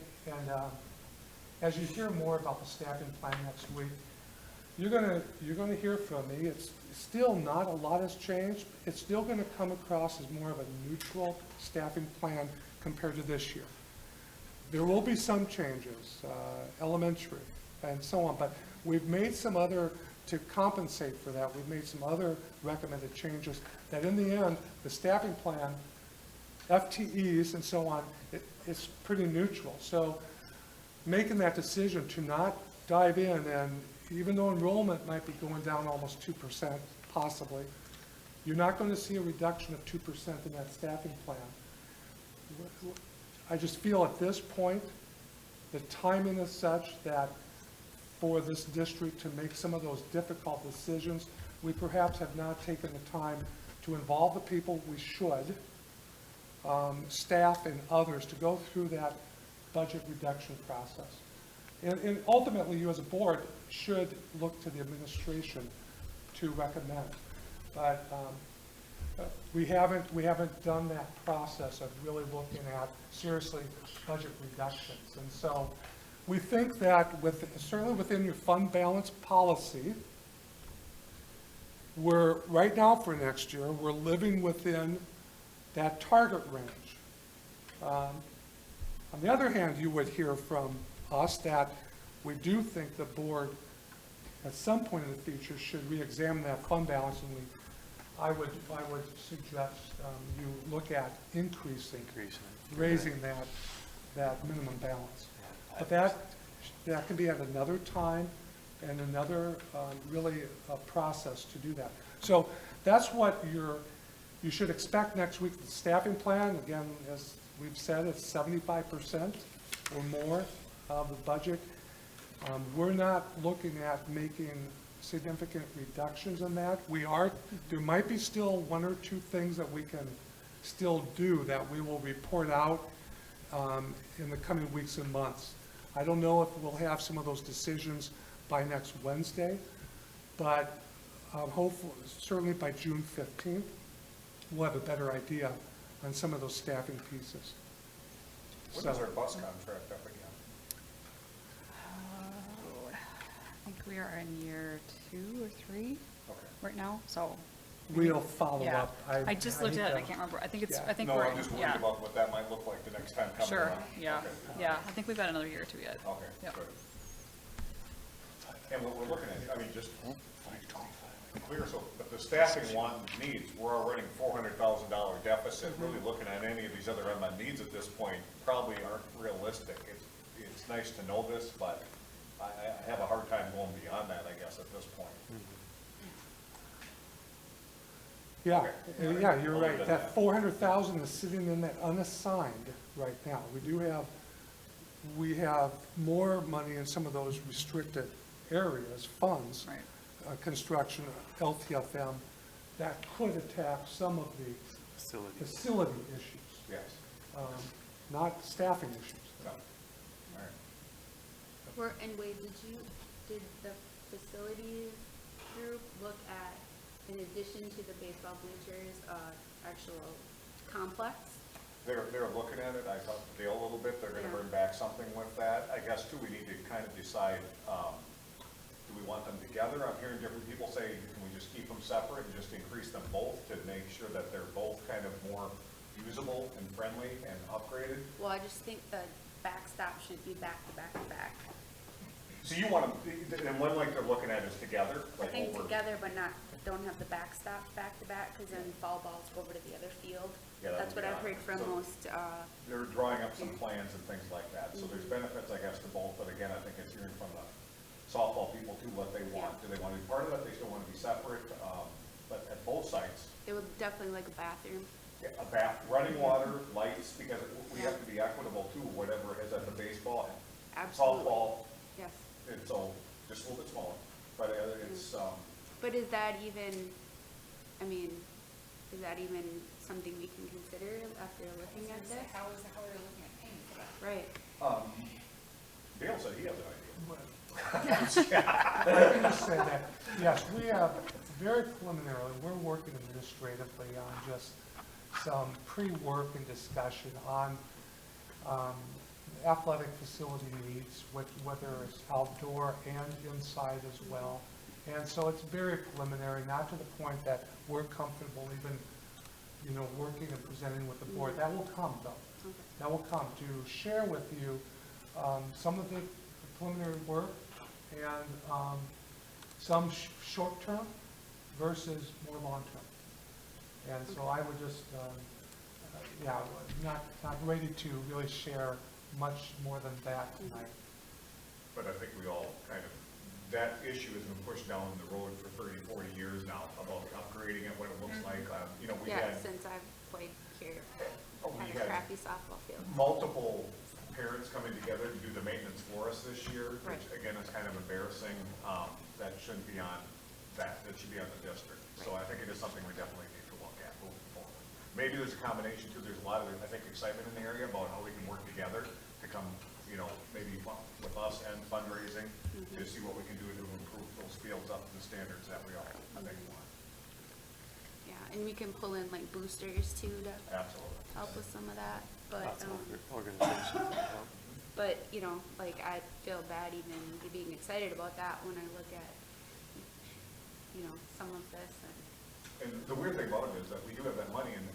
as you hear more about the staffing plan next week, you're gonna hear from me. It's still not a lot has changed. It's still gonna come across as more of a neutral staffing plan compared to this year. There will be some changes, elementary and so on, but we've made some other, to compensate for that, we've made some other recommended changes that in the end, the staffing plan, FTEs and so on, it's pretty neutral. So making that decision to not dive in, and even though enrollment might be going down almost 2% possibly, you're not going to see a reduction of 2% in that staffing plan. I just feel at this point, the timing is such that for this district to make some of those difficult decisions, we perhaps have not taken the time to involve the people we should, staff and others, to go through that budget reduction process. And ultimately, you as a board should look to the administration to recommend. But we haven't done that process of really looking at seriously budget reductions. And so we think that certainly within your fund balance policy, we're right now for next year, we're living within that target range. On the other hand, you would hear from us that we do think the board at some point in the future should re-examine that fund balance, and I would suggest you look at raising that minimum balance. But that can be at another time and another really process to do that. So that's what you should expect next week. The staffing plan, again, as we've said, it's 75% or more of the budget. We're not looking at making significant reductions in that. There might be still one or two things that we can still do that we will report out in the coming weeks and months. I don't know if we'll have some of those decisions by next Wednesday, but hopefully, certainly by June 15th, we'll have a better idea on some of those staffing pieces. When is our bus contract up again? I think we are in year 2 or 3 Okay. right now, so. We'll follow Yeah. up. I just looked at it, I can't remember. I think Yeah. I think No, we're, I'm just worried yeah. about what that might look like the next time coming Sure, around. yeah, Okay. yeah. I think we've got another year or 2 yet. Okay, Yep. good. And what we're looking at, I mean, just clear, so, but the staffing needs, we're already $400,000 deficit. Really looking at any of these other unmet needs at this point probably aren't realistic. It's nice to know this, but I have a hard time going beyond that, I guess, at this point. Yeah, Okay. yeah, you're I'll leave right. it at That that. 400,000 is sitting in that unassigned right now. We have more money in some of those restricted areas, funds, Right. Construction, Ltfm, that could attack some of the facility issues, Yes. not staffing issues. No. All right. And Wade, did the facilities group look at, in addition to the baseball bleachers, actual complex? They're looking at it. I talked to Dale a little bit. They're gonna Yeah. bring back something with that. I guess too, we need to kind of decide, do we want them together? I'm hearing different people say, can we just keep them separate and just increase them both to make sure that they're both kind of more usable and friendly and upgraded? Well, I just think the backstop should be back to back to back. So you want them, and one like they're looking at is together? I like think over- together, but don't have the backstop back to back, because then foul balls go over to the other field. Yeah, that That's would what be I've heard from so- most, They're drawing up some plans and things like that. So there's benefits, I guess, to both, but again, I think it's hearing from the softball people too, what they want. Do they want to be part of it? They still want to be separate? But at both sites, it would definitely like a bathroom. a bath, running water, lights, because we have to be equitable too, whatever it is at the baseball, Absolutely. softball, Yes. and so just a little bit smaller. But it's, But is that even, I mean, is that even something we can consider after looking at this? How are they looking at paying for that? Right. Dale said he has an idea. I can just say that, yes, we have, very preliminarily, we're working administratively on just some pre-work and discussion on athletic facility needs, whether it's outdoor and inside as well. And so it's very preliminary, not to the point that we're comfortable even, working and presenting with the board. That will come, though. Okay. That will come to share with you some of the preliminary work and some short-term versus more long-term. And so I would just, not ready to really share much more than that tonight. But I think we all that issue has been pushed down the road for 30, 40 years now about upgrading it, what it looks like. We Yeah, had since I've played here, we had a had crappy softball field. multiple parents coming together to do the maintenance for us this year, Right. which again is kind of embarrassing. That shouldn't be on that should be on the district. So I think it is something we definitely need to look at moving forward. Maybe there's a combination too. There's a lot of, I think, excitement in the area about how we can work together to come, maybe with us and fundraising to see what we can do to improve those fields up to the standards that we all, I think, want. Yeah, and we can pull in like boosters too to Absolutely. help with some of that, but, Lots of organizations that help. but, I feel bad even being excited about that when I look at, some of this and. And the weird thing about it is that we do have that money and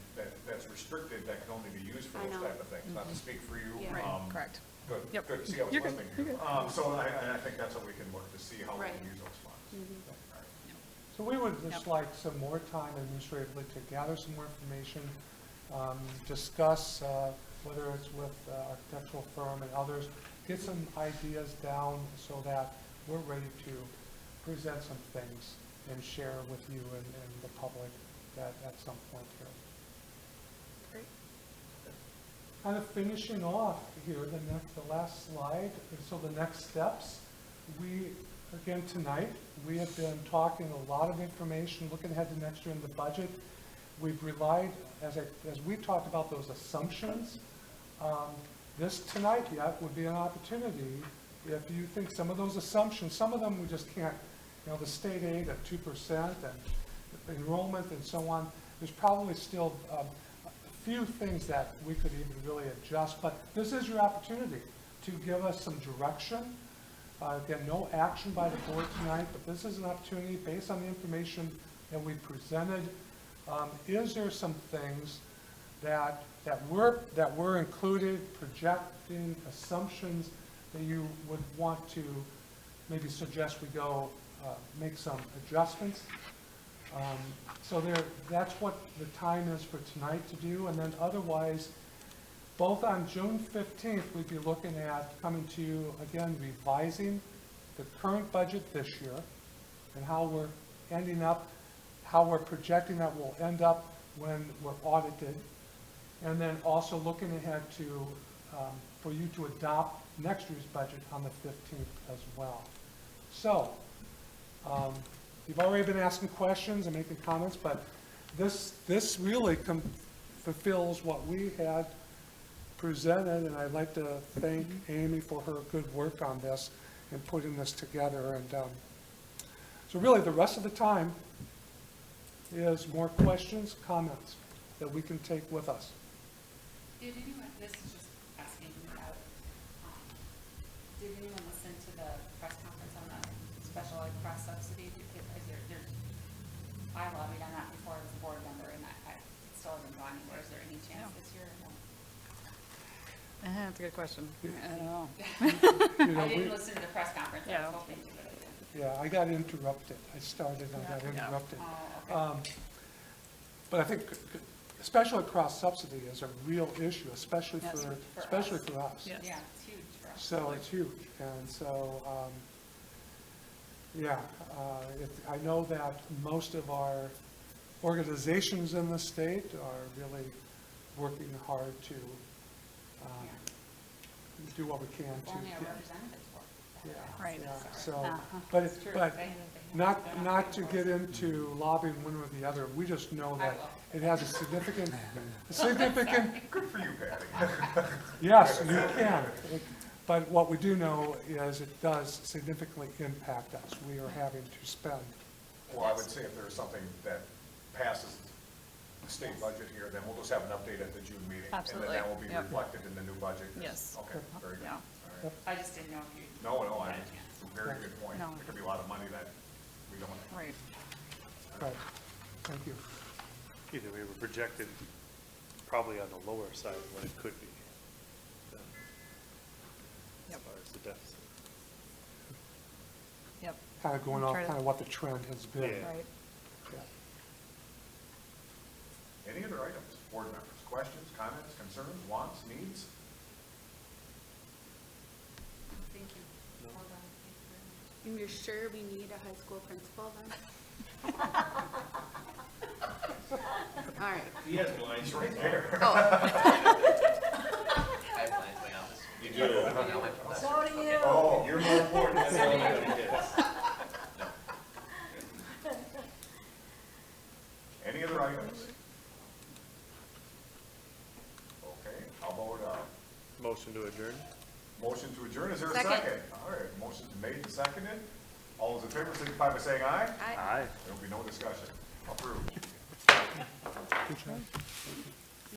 that's restricted, that can only be used for I those know. type of things, not to speak for you. Yeah. Right, correct. Good, Yep. good, see, I was You're good, listening to you're you. good. So I think that's what we can look to see how we Right. can use those funds. Mhm. All right. So we would just Yep. like some more time administratively to gather some more information, discuss whether it's with architectural firm and others, get some ideas down so that we're ready to present some things and share with you and the public at some point here. Great. Kind of finishing off here, the last slide. So the next steps, again tonight, we have been talking a lot of information, looking ahead to next year in the budget. We've relied, as we talked about those assumptions, this tonight yet would be an opportunity if you think some of those assumptions, some of them we just can't, the state aid at 2% and enrollment and so on, there's probably still a few things that we could even really adjust, but this is your opportunity to give us some direction. Again, no action by the board tonight, but this is an opportunity based on the information that we presented. Is there some things that were included, projecting assumptions that you would want to maybe suggest we go make some adjustments? So that's what the time is for tonight to do, and then otherwise, both on June 15th, we'd be looking at coming to you, again, revising the current budget this year and how we're ending up, how we're projecting that we'll end up when we're audited, and then also looking ahead to, for you to adopt next year's budget on the 15th as well. So, you've already been asking questions and making comments, but this really fulfills what we had presented, and I'd like to thank Amy for her good work on this and putting this together. And so really the rest of the time is more questions, comments that we can take with us. Did anyone, this is just asking about, did anyone listen to the press conference on the special ed cross subsidy? I lobbied on that before I was a board member, and I still haven't gone anywhere. Is there any chance this year or no? That's a good question. I don't know. You know, I didn't listen to the press conference. I Yeah. was hoping to, but I didn't. Yeah, I got interrupted. I started and I got Yeah. interrupted. Oh, okay. But I think special ed cross subsidy is a real issue, especially Yes. for For us. Yes. Yeah, it's huge for us. So it's huge, and so, I know that most of our organizations in the state are really working hard to do what we can to. Only our representatives work. Yeah, Right. yeah, so, Uh-huh. but, It's true. but They- not to get into lobbying one or the other, we just know I that will. it has a significant, Good for you, Patty. yes, you can. But what we do know is it does significantly impact us. We are having to spend. Well, I would say if there's something that passes the state budget here, then we'll just have an update at the June meeting. Absolutely, And then that will be yep. reflected in the new budget. Yes. Okay, very good. Yeah. All right. I just didn't know if you. No, very good point. No. There could be a lot of money that we don't. Right. Right, thank you. Either we were projected probably on the lower side of what it could be. As Yep. far as the deficit. Yep. Kind of going off Try to- kind of what the trend has been. Yeah. Right. Yeah. Any other items, board members? Questions, comments, concerns, wants, needs? Thank you. Hold on. Thank you very much. And you're sure we need a high school principal then? All right. He has blinds right there. You do. So do you. Oh, You're more important than elementary kids. any other items? Okay, how about, Motion to adjourn? motion to adjourn? Is there a Second. second? All right, motion's made and seconded. All those in favor signify by saying aye. Aye. Aye. There will be no discussion. Approved. Good job.